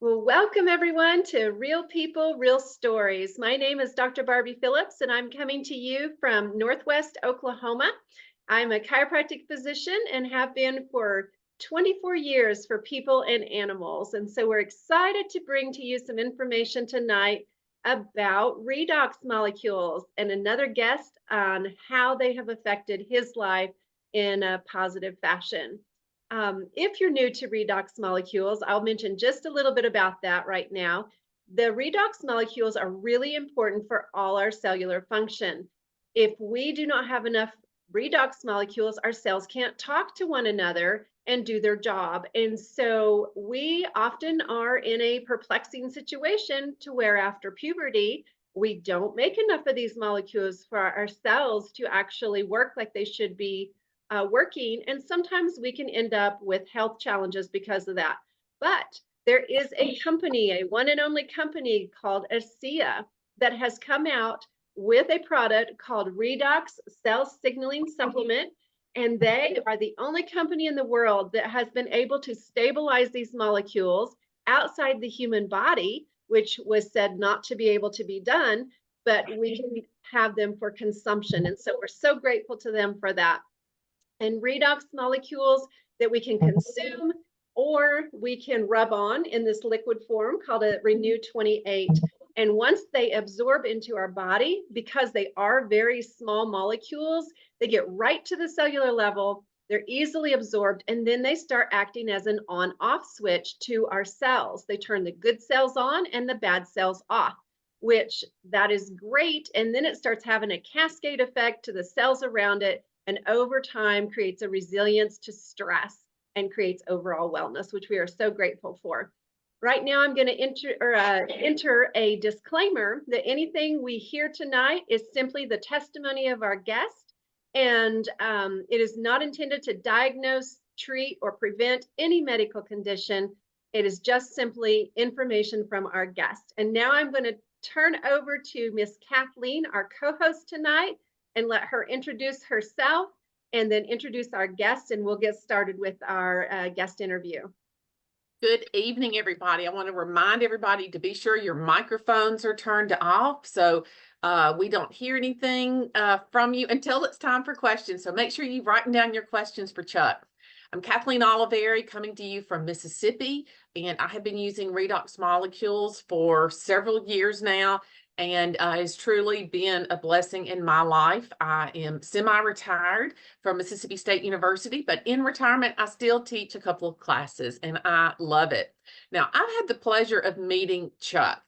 Well, welcome everyone to Real People, Real Stories. My name is Dr. Barbie Phillips, and I'm coming to you from Northwest Oklahoma. I'm a chiropractic physician and have been for 24 years for people and animals. And so we're excited to bring to you some information tonight about redox molecules and another guest on how they have affected his life in a positive fashion. If you're new to redox molecules, I'll mention just a little bit about that right now. The redox molecules are really important for all our cellular function. If we do not have enough redox molecules, our cells can't talk to one another and do their job. And so we often are in a perplexing situation to where after puberty, we don't make enough of these molecules for our cells to actually work like they should be working, and sometimes we can end up with health challenges because of that. But there is a company, a one and only company called ASEA, that has come out with a product called Redox Cell Signaling Supplement, and they are the only company in the world that has been able to stabilize these molecules outside the human body, which was said not to be able to be done, but we can have them for consumption. And so we're so grateful to them for that. And redox molecules that we can consume or we can rub on in this liquid form called a Renew 28. And once they absorb into our body, because they are very small molecules, they get right to the cellular level, they're easily absorbed, and then they start acting as an on-off switch to our cells. They turn the good cells on and the bad cells off, which that is great. And then it starts having a cascade effect to the cells around it, and over time creates a resilience to stress and creates overall wellness, which we are so grateful for. Right now, I'm going to enter a disclaimer that anything we hear tonight is simply the testimony of our guest, and it is not intended to diagnose, treat, or prevent any medical condition. It is just simply information from our guest. And now I'm going to turn over to Miss Kathleen, our co-host tonight, and let her introduce herself and then introduce our guest, and we'll get started with our guest interview. Good evening, everybody. I want to remind everybody to be sure your microphones are turned off so we don't hear anything from you until it's time for questions. So make sure you're writing down your questions for Chuck. I'm Kathleen Oliveri, coming to you from Mississippi, and I have been using redox molecules for several years now, and it's truly been a blessing in my life. I am semi-retired from Mississippi State University, but in retirement, I still teach a couple of classes, and I love it. Now, I've had the pleasure of meeting Chuck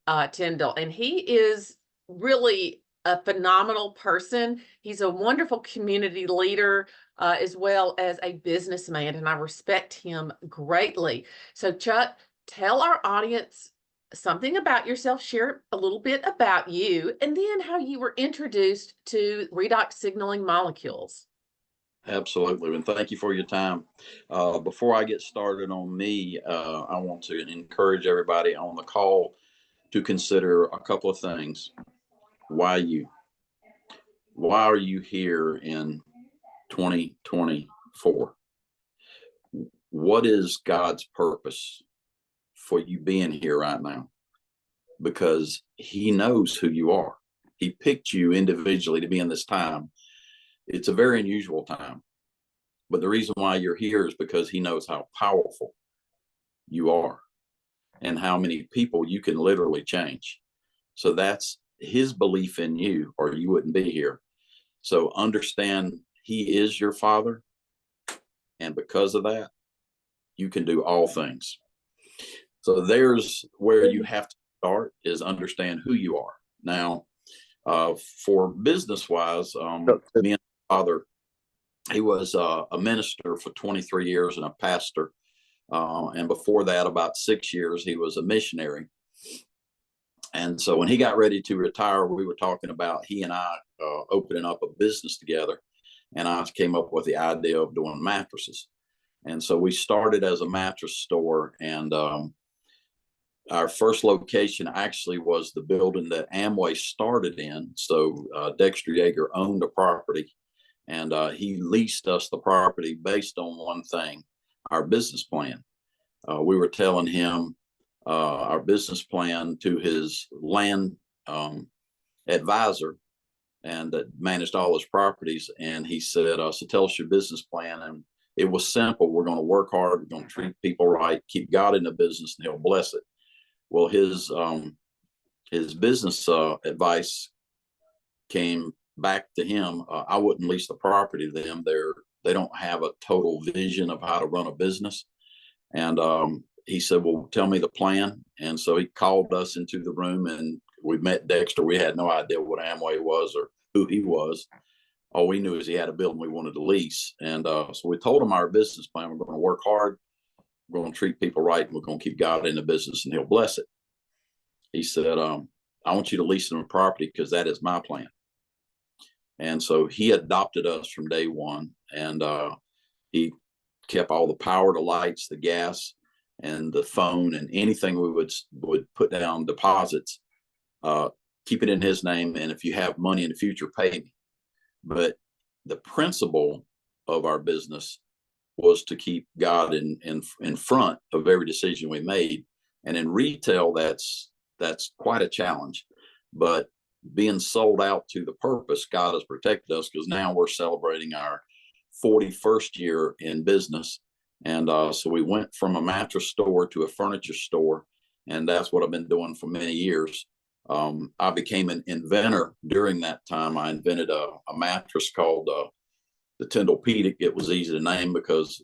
Tyndal, and he is really a phenomenal person. He's a wonderful community leader, as well as a businessman, and I respect him greatly. So, Chuck, tell our audience something about yourself, share a little bit about you, and then how you were introduced to redox signaling molecules. Absolutely, and thank you for your time. Before I get started on me, I want to encourage everybody on the call to consider a couple of things. Why you? Why are you here in 2024? What is God's purpose for you being here right now? Because He knows who you are. He picked you individually to be in this time. It's a very unusual time, but the reason why you're here is because He knows how powerful you are and how many people you can literally change. So that's His belief in you, or you wouldn't be here. So understand He is your Father, and because of that, you can do all things. So there's where you have to start, is understand who you are. Now, for business-wise, me and my father, he was a minister for 23 years and a pastor. And before that, about 6 years, he was a missionary. And so when he got ready to retire, we were talking about he and I opening up a business together. And I came up with the idea of doing mattresses. And so we started as a mattress store, and our first location actually was the building that Amway started in. So Dexter Yeager owned the property, and he leased us the property based on one thing: our business plan. we were telling him our business plan to his land advisor, and that managed all his properties. And he said, so tell us your business plan. And it was simple. We're going to work hard. We're going to treat people right, keep God in the business, and he'll bless it. Well, his business advice came back to him. I wouldn't lease the property to them. They don't have a total vision of how to run a business. And he said, well, tell me the plan. And so he called us into the room, and we met Dexter. We had no idea what Amway was or who he was. All we knew is he had a building we wanted to lease. And so we told him our business plan. We're going to work hard. We're going to treat people right. And we're going to keep God in the business, and he'll bless it. He said, I want you to lease them a property because that is my plan. And so he adopted us from day one. And he kept all the power, the lights, the gas, and the phone, and anything we would put down deposits, keep it in his name. And if you have money in the future, pay me. But the principle of our business was to keep God in front of every decision we made. And in retail, that's quite a challenge. But being sold out to the purpose, God has protected us, because now we're celebrating our 41st year in business. And so we went from a mattress store to a furniture store, and that's what I've been doing for many years. I became an inventor during that time. I invented a mattress called the Tindle. It was easy to name because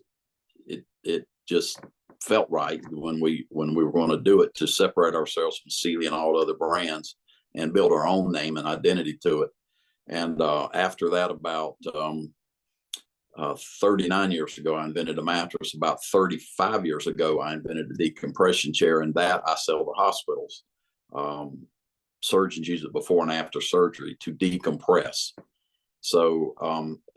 it just felt right when we were going to do it, to separate ourselves from Sealy and all other brands and build our own name and identity to it. And after that, about 39 years ago, I invented a mattress. About 35 years ago, I invented the decompression chair, and that I sell to hospitals. Surgeons use it before and after surgery to decompress. So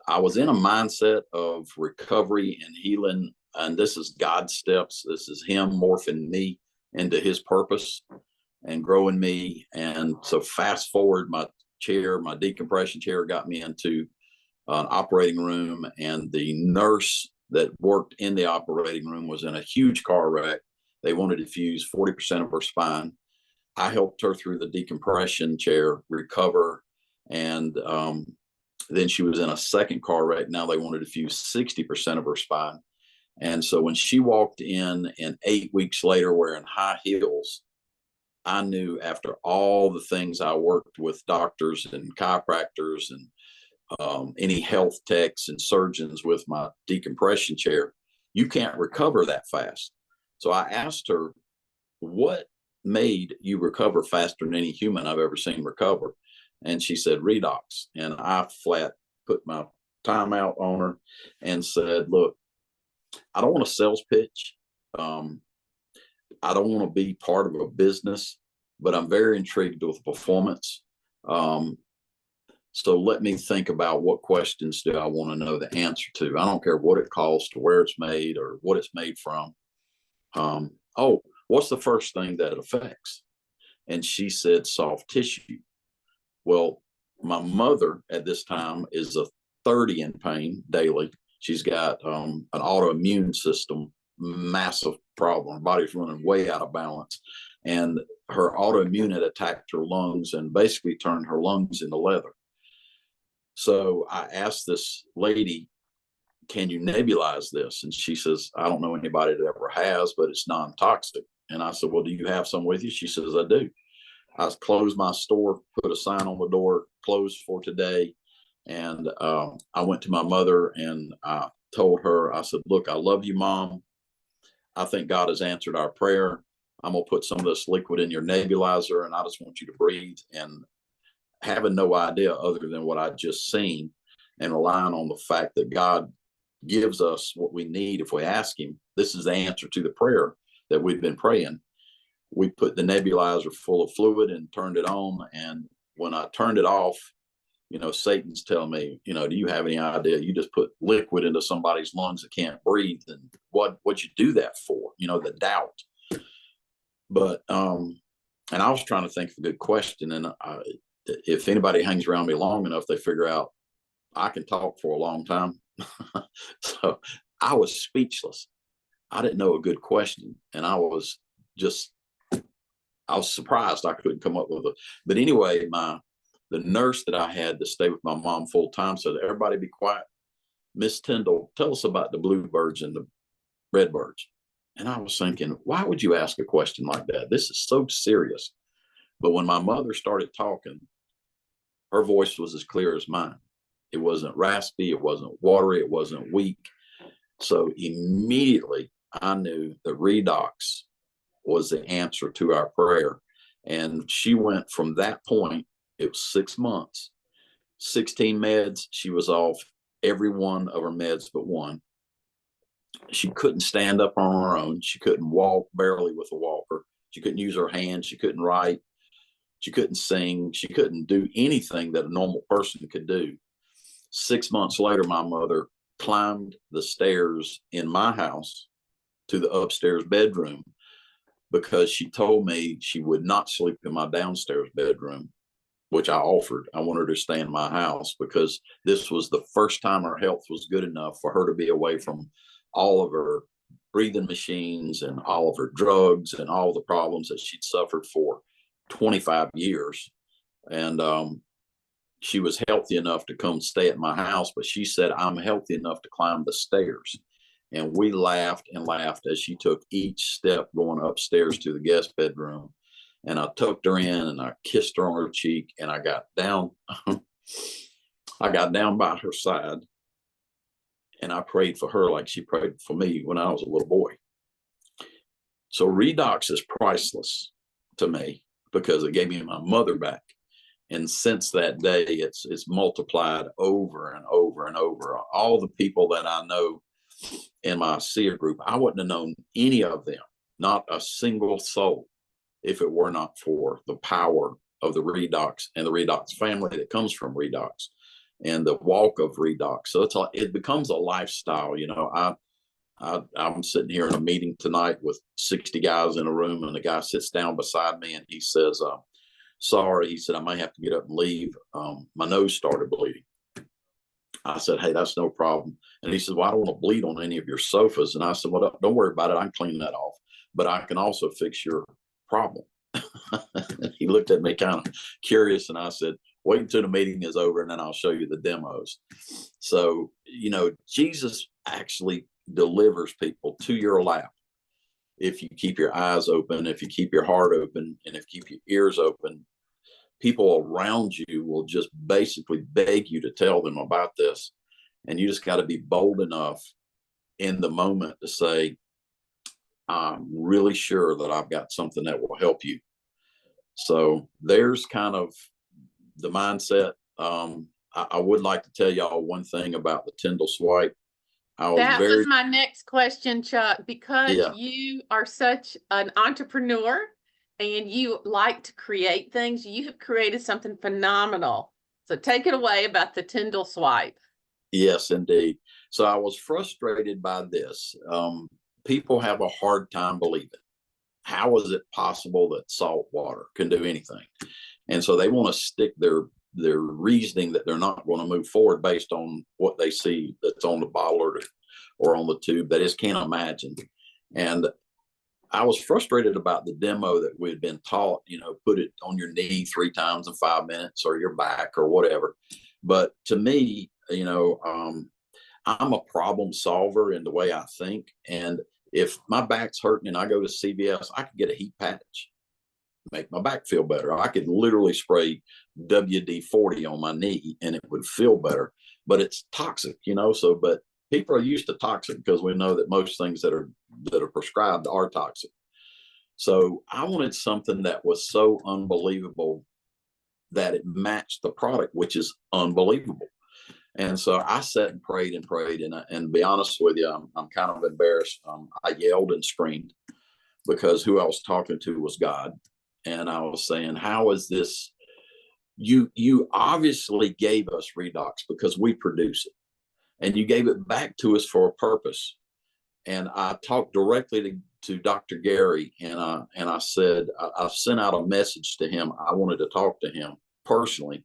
I was in a mindset of recovery and healing, and this is God's steps. This is him morphing me into his purpose and growing me. And so fast forward, my decompression chair got me into an operating room, and the nurse that worked in the operating room was in a huge car wreck. They wanted to fuse 40% of her spine. I helped her through the decompression chair recover, and then she was in a second car wreck. Now they wanted to fuse 60% of her spine. And so when she walked in, and 8 weeks later wearing high heels, I knew, after all the things I worked with doctors and chiropractors and any health techs and surgeons with my decompression chair, you can't recover that fast. So I asked her, what made you recover faster than any human I've ever seen recover? And she said, Redox. And I flat put my timeout on her and said, look, I don't want a sales pitch. I don't want to be part of a business, but I'm very intrigued with performance. So let me think about, what questions do I want to know the answer to? I don't care what it costs, or where it's made, or what it's made from. What's the first thing that it affects? And she said, soft tissue. Well, my mother at this time is a 30 in pain daily. She's got an autoimmune system, massive problem. Her body's running way out of balance. And her autoimmune had attacked her lungs and basically turned her lungs into leather. So I asked this lady, can you nebulize this? And she says, I don't know anybody that ever has, but it's non-toxic. And I said, well, do you have some with you? She says, I do. I closed my store, put a sign on the door, closed for today. And I went to my mother and I told her, I said, look, I love you, Mom. I think God has answered our prayer. I'm going to put some of this liquid in your nebulizer, and I just want you to breathe. And having no idea other than what I'd just seen, and relying on the fact that God gives us what we need if we ask him. This is the answer to the prayer that we've been praying. We put the nebulizer full of fluid and turned it on. And when I turned it off, Satan's telling me, do you have any idea? You just put liquid into somebody's lungs that can't breathe. And what'd you do that for? The doubt. But, and I was trying to think of a good question. And if anybody hangs around me long enough, they figure out I can talk for a long time. So I was speechless. I didn't know a good question. And I was surprised I couldn't come up with it. But anyway, the nurse that I had to stay with my mom full time said, everybody be quiet. Miss Tindal, tell us about the bluebirds and the redbirds. And I was thinking, why would you ask a question like that? This is so serious. But when my mother started talking, her voice was as clear as mine. It wasn't raspy, it wasn't watery, it wasn't weak. So immediately I knew that Redox was the answer to our prayer. And she went from that point, it was 6 months, 16 meds. She was off every one of her meds but one. She couldn't stand up on her own. She couldn't walk barely with a walker. She couldn't use her hands. She couldn't write. She couldn't sing. She couldn't do anything that a normal person could do. 6 months later, my mother climbed the stairs in my house to the upstairs bedroom because she told me she would not sleep in my downstairs bedroom, which I offered. I wanted her to stay in my house because this was the first time her health was good enough for her to be away from all of her breathing machines and all of her drugs and all the problems that she'd suffered for 25 years. And she was healthy enough to come stay at my house, but she said, I'm healthy enough to climb the stairs. And we laughed and laughed as she took each step going upstairs to the guest bedroom. And I tucked her in and I kissed her on her cheek and I got down. I got down by her side and I prayed for her like she prayed for me when I was a little boy. So Redox is priceless to me because it gave me my mother back. And since that day, it's multiplied over and over and over. All the people that I know in my ASEA group, I wouldn't have known any of them, not a single soul, if it were not for the power of the Redox and the Redox family that comes from Redox and the walk of Redox. So it becomes a lifestyle. You know, I'm sitting here in a meeting tonight with 60 guys in a room, and the guy sits down beside me and he says, sorry, he said, I may have to get up and leave. My nose started bleeding. I said, hey, that's no problem. And he said, well, I don't want to bleed on any of your sofas. And I said, well, don't worry about it. I can clean that off. But I can also fix your problem. He looked at me kind of curious. And I said, wait until the meeting is over and then I'll show you the demos. So, you know, Jesus actually delivers people to your lap. If you keep your eyes open, if you keep your heart open, and if you keep your ears open, people around you will just basically beg you to tell them about this. And you just got to be bold enough in the moment to say, I'm really sure that I've got something that will help you. So there's kind of the mindset. I would like to tell y'all one thing about the Tindle Swipe. That was my next question, Chuck, because you are such an entrepreneur and you like to create things. You have created something phenomenal. So take it away about the Tindle Swipe. Yes, indeed. So I was frustrated by this. People have a hard time believing. How is it possible that salt water can do anything? And so they want to stick their reasoning that they're not going to move forward based on what they see that's on the bottle or on the tube. They just can't imagine. And I was frustrated about the demo that we had been taught, you know, put it on your knee 3 times in 5 minutes or your back or whatever. But to me, you know, I'm a problem solver in the way I think. And if my back's hurting and I go to CVS, I could get a heat patch, make my back feel better. I could literally spray WD-40 on my knee and it would feel better, but it's toxic, you know. So, but people are used to toxic because we know that most things that are prescribed are toxic. So I wanted something that was so unbelievable that it matched the product, which is unbelievable. And so I sat and prayed and prayed. And to be honest with you, I'm kind of embarrassed. I yelled and screamed because who I was talking to was God. And I was saying, how is this? You obviously gave us Redox because we produce it. And you gave it back to us for a purpose. And I talked directly to Dr. Gary, and I said, I sent out a message to him. I wanted to talk to him personally.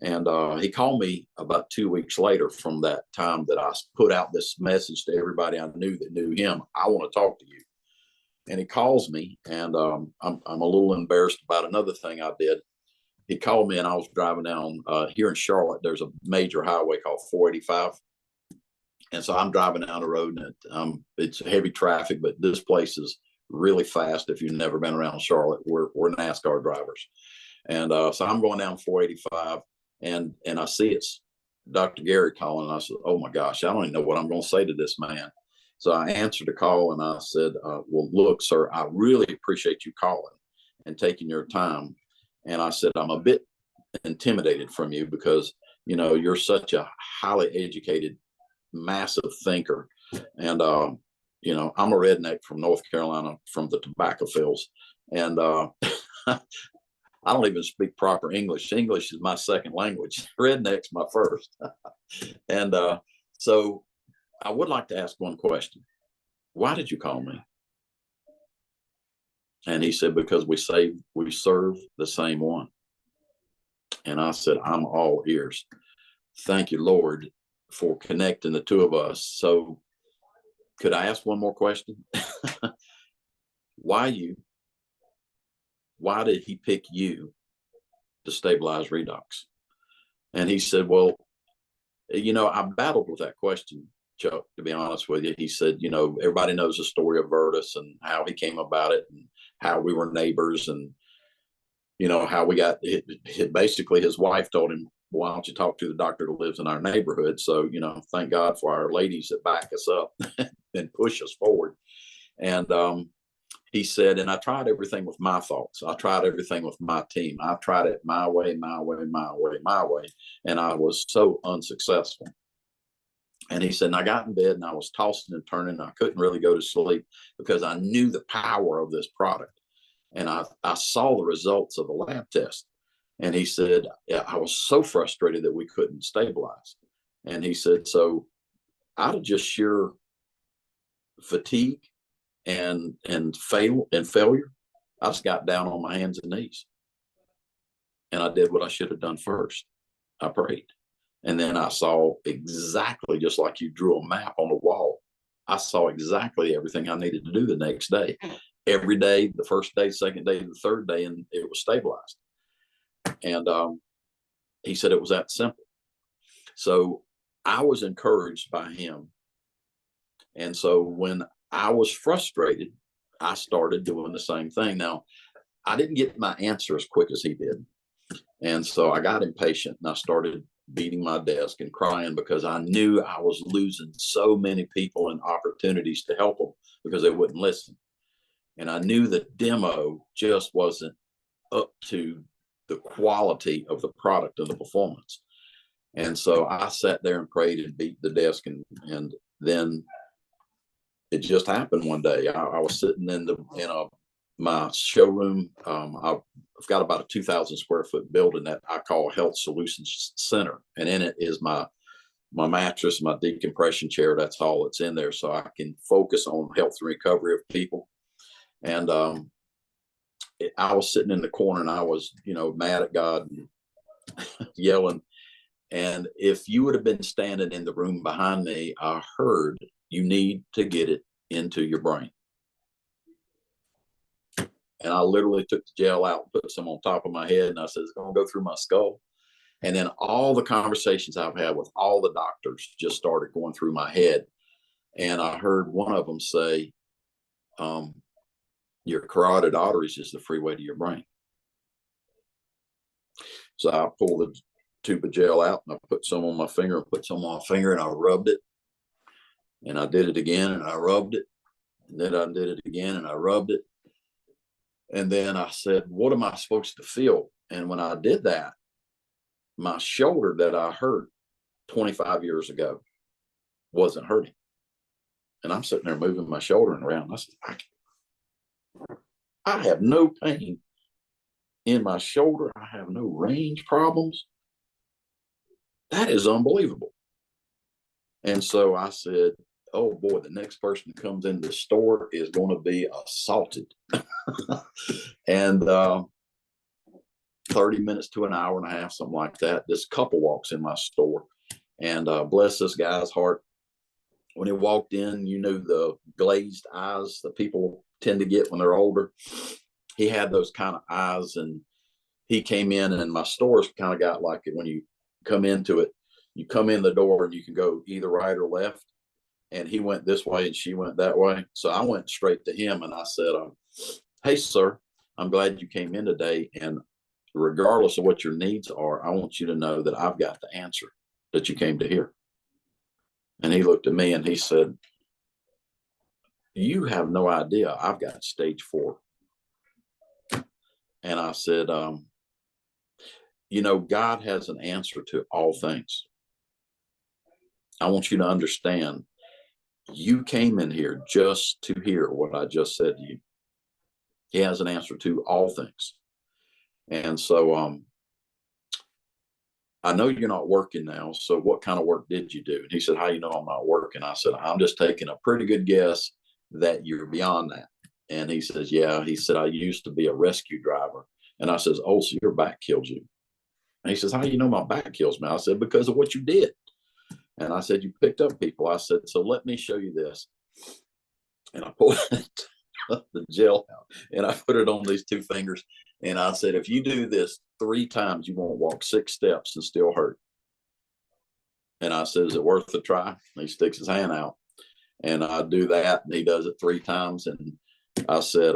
And he called me about 2 weeks later from that time that I put out this message to everybody I knew that knew him. I want to talk to you. And he calls me, and I'm a little embarrassed about another thing I did. He called me, and I was driving down here in Charlotte. There's a major highway called 485. And so I'm driving down the road, and it's heavy traffic, but this place is really fast. If you've never been around Charlotte, we're NASCAR drivers. And so I'm going down 485, and I see it's Dr. Gary calling. And I said, oh my gosh, I don't even know what I'm going to say to this man. So I answered the call, and I said, well, look, sir, I really appreciate you calling and taking your time. And I said, I'm a bit intimidated from you because, you know, you're such a highly educated, massive thinker. And, you know, I'm a redneck from North Carolina, from the tobacco fields. And I don't even speak proper English. English is my second language. Redneck's my first. And so I would like to ask one question. Why did you call me? And he said, because we serve the same one. And I said, I'm all ears. Thank you, Lord, for connecting the two of us. So could I ask one more question? Why you? Why did he pick you to stabilize Redox? And he said, well, you know, I battled with that question, Chuck, to be honest with you. He said, you know, everybody knows the story of Virtus and how he came about it and how we were neighbors, and, you know, how we got it. Basically, his wife told him, why don't you talk to the doctor that lives in our neighborhood? So, you know, thank God for our ladies that back us up and push us forward. And he said, and I tried everything with my thoughts. I tried everything with my team. I tried it my way, my way, my way, my way. And I was so unsuccessful. And he said, and I got in bed and I was tossing and turning. I couldn't really go to sleep because I knew the power of this product. And I saw the results of the lab test. And he said, I was so frustrated that we couldn't stabilize. And he said, so out of just sheer fatigue and failure, I just got down on my hands and knees. And I did what I should have done first. I prayed. And then I saw exactly, just like you drew a map on the wall, I saw exactly everything I needed to do the next day. Every day, the first day, second day, the third day, and it was stabilized. And he said it was that simple. So I was encouraged by him. And so when I was frustrated, I started doing the same thing. Now, I didn't get my answer as quick as he did. And so I got impatient and I started beating my desk and crying because I knew I was losing so many people and opportunities to help them because they wouldn't listen. And I knew the demo just wasn't up to the quality of the product and the performance. And so I sat there and prayed and beat the desk. And then it just happened one day. I was sitting in my showroom. I've got about a 2,000 square foot building that I call Health Solutions Center. And in it is my mattress, my decompression chair. That's all that's in there. So I can focus on health and recovery of people. And I was sitting in the corner and I was, you know, mad at God and yelling. And if you would have been standing in the room behind me, I heard, you need to get it into your brain. And I literally took the gel out and put some on top of my head. And I said, it's going to go through my skull. And then all the conversations I've had with all the doctors just started going through my head. And I heard one of them say, your carotid arteries is the freeway to your brain. So I pulled the Tuba gel out and I put some on my finger and put some on my finger and I rubbed it. And I did it again and I rubbed it. And then I did it again and I rubbed it. And then I said, what am I supposed to feel? And when I did that, my shoulder that I hurt 25 years ago wasn't hurting. And I'm sitting there moving my shoulder around. I said, I have no pain in my shoulder. I have no range problems. That is unbelievable. And so I said, oh boy, the next person that comes in the store is going to be assaulted. And 30 minutes to an hour and a half, something like that. This couple walks in my store, and bless this guy's heart. When he walked in, you knew the glazed eyes that people tend to get when they're older. He had those kind of eyes, and he came in, and my store's kind of got like it when you come into it, you come in the door and you can go either right or left. And he went this way and she went that way. So I went straight to him and I said, hey, sir, I'm glad you came in today. And regardless of what your needs are, I want you to know that I've got the answer that you came to hear. And he looked at me and he said, you have no idea. I've got stage 4. And I said, you know, God has an answer to all things. I want you to understand, you came in here just to hear what I just said to you. He has an answer to all things. And so I know you're not working now. So what kind of work did you do? And he said, how you know I'm not working? I said, I'm just taking a pretty good guess that you're beyond that. And he says, yeah. He said, I used to be a rescue driver. And I says, oh, so your back killed you. And he says, how do you know my back kills me? I said, because of what you did. And I said, you picked up people. I said, so let me show you this. And I pulled the gel out and I put it on these 2 fingers. And I said, if you do this 3 times, you won't walk 6 steps and still hurt. And I said, is it worth a try? And he sticks his hand out and I do that. And he does it 3 times. And I said,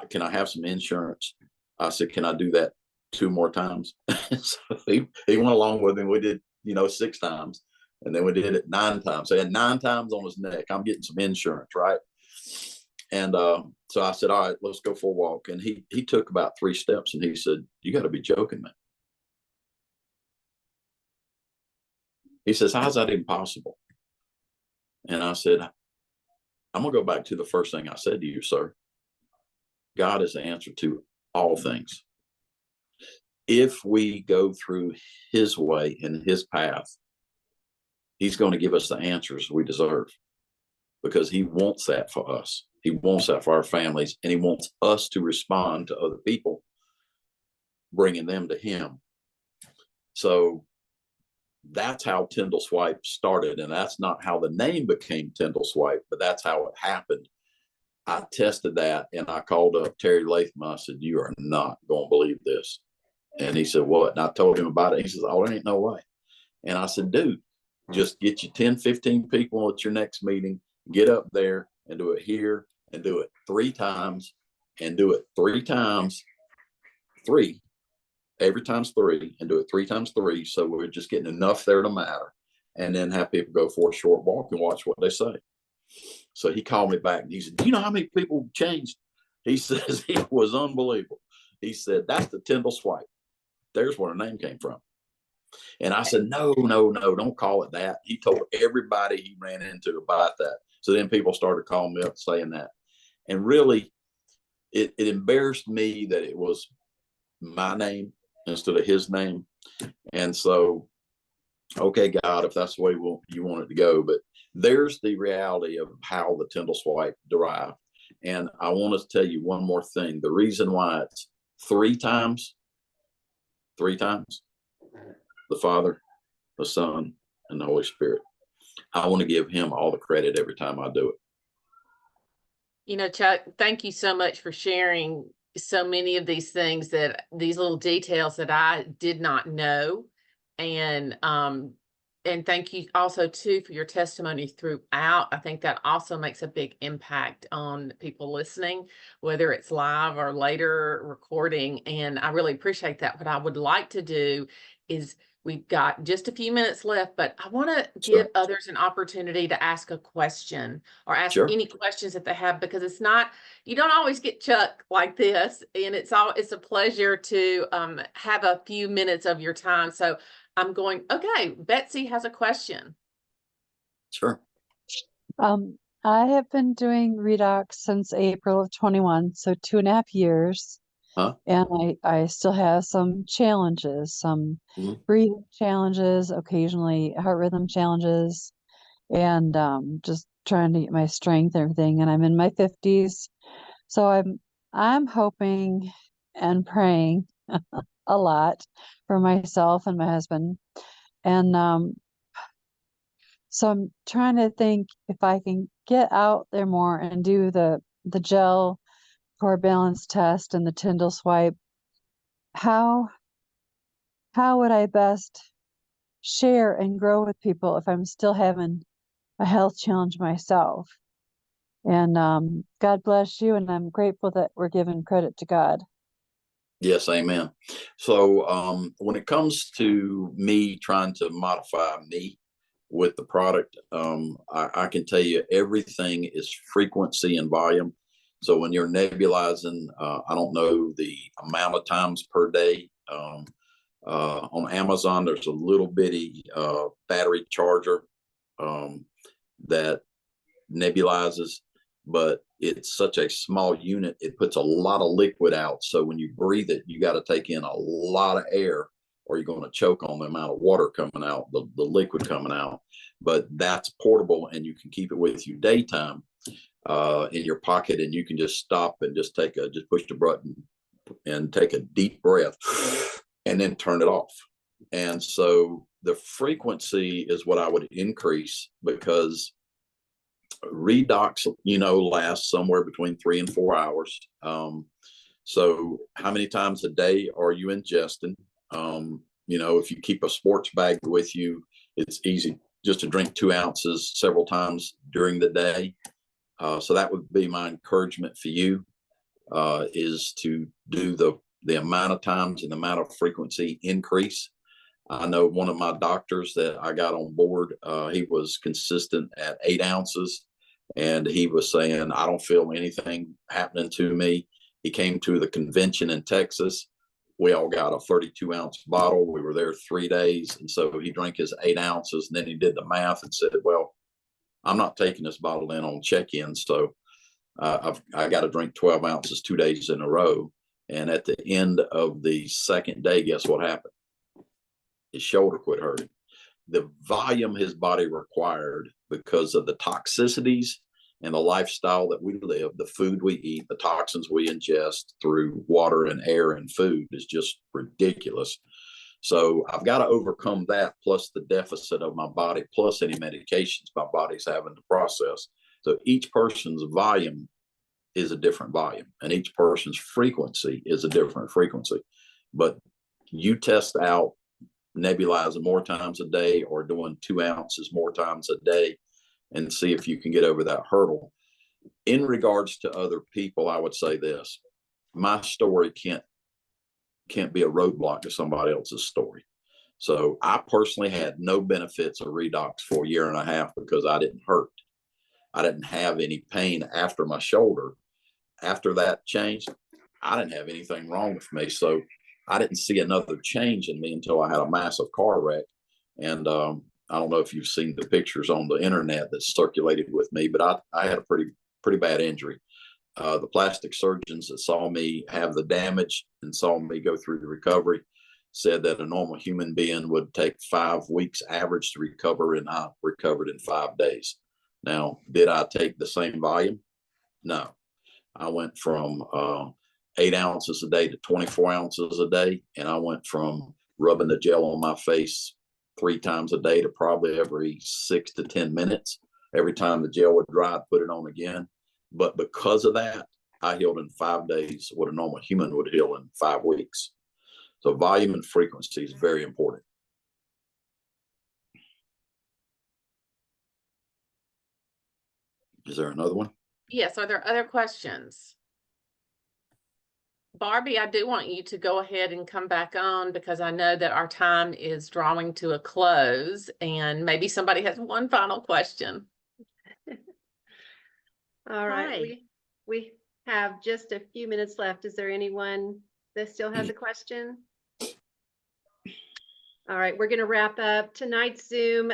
can I have some insurance? I said, can I do that 2 more times? So he went along with me. We did, 6 times. And then we did it 9 times. So he had 9 times on his neck. I'm getting some insurance, right? And so I said, all right, let's go for a walk. And he took about 3 steps and he said, you got to be joking me. He says, how's that even possible? And I said, I'm going to go back to the first thing I said to you, sir. God is the answer to all things. If we go through his way and his path, he's going to give us the answers we deserve because he wants that for us. He wants that for our families, and he wants us to respond to other people, bringing them to him. So that's how Tindle Swipe started. And that's not how the name became Tindle Swipe, but that's how it happened. I tested that and I called up Terry Latham. I said, you are not going to believe this. And he said, what? And I told him about it. He says, oh, there ain't no way. And I said, dude, just get you 10, 15 people at your next meeting, get up there and do it here and do it 3 times and do it 3 times, 3, every time's 3 and do it 3 times 3. So we're just getting enough there to matter. And then have people go for a short walk and watch what they say. So he called me back and he said, do you know how many people changed? He says, it was unbelievable. He said, that's the Tindle Swipe. There's where the name came from. And I said, no, don't call it that. He told everybody he ran into about that. So then people started calling me up saying that. And really, it embarrassed me that it was my name instead of his name. And so, okay, God, if that's the way you want it to go. But there's the reality of how the Tindle Swipe derived. And I want to tell you one more thing. The reason why it's 3 times, the Father, the Son, and the Holy Spirit. I want to give him all the credit every time I do it. Chuck, thank you so much for sharing so many of these things, these little details that I did not know. And thank you also too for your testimony throughout. I think that also makes a big impact on people listening, whether it's live or later recording. And I really appreciate that. What I would like to do is, we've got just a few minutes left, but I want to give others an opportunity to ask a question or ask any questions that they have, because you don't always get Chuck like this. And it's a pleasure to have a few minutes of your time. So okay, Betsy has a question. Sure. I have been doing Redox since April of 21, so 2.5 years. And I still have some challenges, some breathing challenges, occasionally heart rhythm challenges, and just trying to get my strength and everything. And I'm in my 50s, so I'm hoping and praying a lot for myself and my husband. And so I'm trying to think if I can get out there more and do the gel core balance test and the Tindle Swipe. How would I best share and grow with people if I'm still having a health challenge myself? And God bless you, and I'm grateful that we're giving credit to God. Yes, amen. So when it comes to me trying to modify me with the product, I can tell you everything is frequency and volume. So when you're nebulizing, I don't know the amount of times per day. On Amazon, there's a little bitty battery charger that nebulizes, but it's such a small unit, it puts a lot of liquid out. So when you breathe it, you got to take in a lot of air or you're going to choke on the amount of water coming out, the liquid coming out. But that's portable and you can keep it with you daytime in your pocket, and you can just stop and just push the button and take a deep breath and then turn it off. And so the frequency is what I would increase, because Redox, lasts somewhere between 3 and 4 hours. So how many times a day are you ingesting? If you keep a sports bag with you, it's easy just to drink 2 ounces several times during the day. So that would be my encouragement for you, is to do the amount of times and the amount of frequency increase. I know one of my doctors that I got on board, he was consistent at 8 ounces. And he was saying, I don't feel anything happening to me. He came to the convention in Texas. We all got a 32-ounce bottle. We were there 3 days. And so he drank his 8 ounces, and then he did the math and said, well, I'm not taking this bottle in on check-in. So I got to drink 12 ounces 2 days in a row. And at the end of the second day, guess what happened? His shoulder quit hurting. The volume his body required, because of the toxicities and the lifestyle that we live, the food we eat, the toxins we ingest through water and air and food, is just ridiculous. So I've got to overcome that, plus the deficit of my body, plus any medications my body's having to process. So each person's volume is a different volume, and each person's frequency is a different frequency. But you test out nebulizing more times a day or doing 2 ounces more times a day and see if you can get over that hurdle. In regards to other people, I would say this: my story can't be a roadblock to somebody else's story. So I personally had no benefits of Redox for a year and a half because I didn't hurt. I didn't have any pain after my shoulder. After that changed, I didn't have anything wrong with me. So I didn't see another change in me until I had a massive car wreck. And I don't know if you've seen the pictures on the internet that circulated with me, but I had a pretty bad injury. The plastic surgeons that saw me have the damage and saw me go through the recovery said that a normal human being would take 5 weeks average to recover, and I recovered in 5 days. Now, did I take the same volume? No. I went from 8 ounces a day to 24 ounces a day. And I went from rubbing the gel on my face 3 times a day to probably every 6 to 10 minutes. Every time the gel would dry, I'd put it on again. But because of that, I healed in 5 days what a normal human would heal in 5 weeks. So volume and frequency is very important. Is there another one? Yes. Are there other questions? Barbie, I do want you to go ahead and come back on, because I know that our time is drawing to a close and maybe somebody has one final question. All right. Hi. We have just a few minutes left. Is there anyone that still has a question? All right, we're going to wrap up. Tonight's Zoom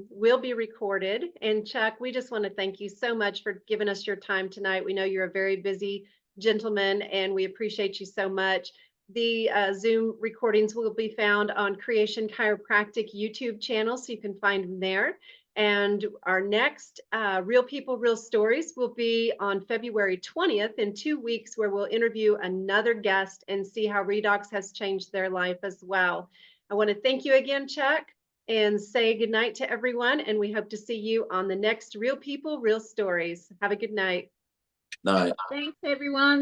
will be recorded. And Chuck, we just want to thank you so much for giving us your time tonight. We know you're a very busy gentleman, and we appreciate you so much. The Zoom recordings will be found on Creation Chiropractic YouTube channel, so you can find them there. And our next Real People, Real Stories will be on February 20th in 2 weeks, where we'll interview another guest and see how redox has changed their life as well. I want to thank you again, Chuck, and say goodnight to everyone. And we hope to see you on the next Real People, Real Stories. Have a good night. Night. Thanks, everyone.